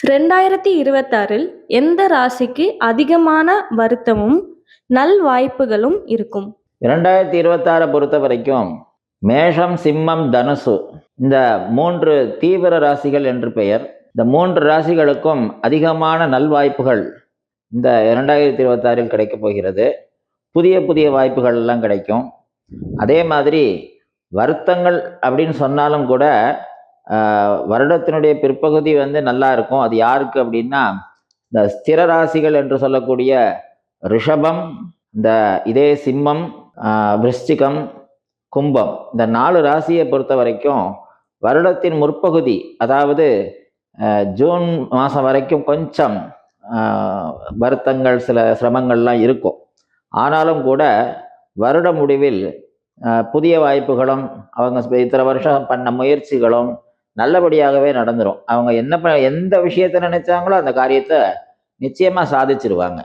2026 எந்த ராசிக்கு அதிகமான வருத்தமும் நல்வாய்ப்புகளும் இருக்கும்? 2026 பொறுத்த வரைக்கும் மேஷம், சிம்மம், தனுசு இந்த 3 தீவிர ராசிகள் என்று பெயர். இந்த 3 ராசிகளுக்கும் அதிகமான நல்வாய்ப்புகள் இந்த 2026 கிடைக்கப் போகிறது. புதிய புதிய வாய்ப்புகள் எல்லாம் கிடைக்கும். அதே மாதிரி வருத்தங்கள் அப்படின்னு சொன்னாலும் கூட வருடத்தினுடைய பிற்பகுதி நல்லா இருக்கும். அது யாருக்கு அப்படின்னா, இந்த ஸ்திர ராசிகள் என்று சொல்லக்கூடிய ரிஷபம், இதே சிம்மம், விருச்சிகம், கும்பம் இந்த 4 ராசியை பொறுத்த வரைக்கும் வருடத்தின் முற்பகுதி, அதாவது ஜூன் மாதம் வரைக்கும் கொஞ்சம் வருத்தங்கள், சில சிரமங்கள்லாம் இருக்கும். ஆனாலும் கூட வருட முடிவில் புதிய வாய்ப்புகளும் அவங்க இத்தனை வருஷம் பண்ண முயற்சிகளும் நல்லபடியாகவே நடந்துடும். அவங்க எந்த விஷயத்தை நினைச்சாங்களோ அந்த காரியத்தை நிச்சயமா சாதிச்சிருவாங்க.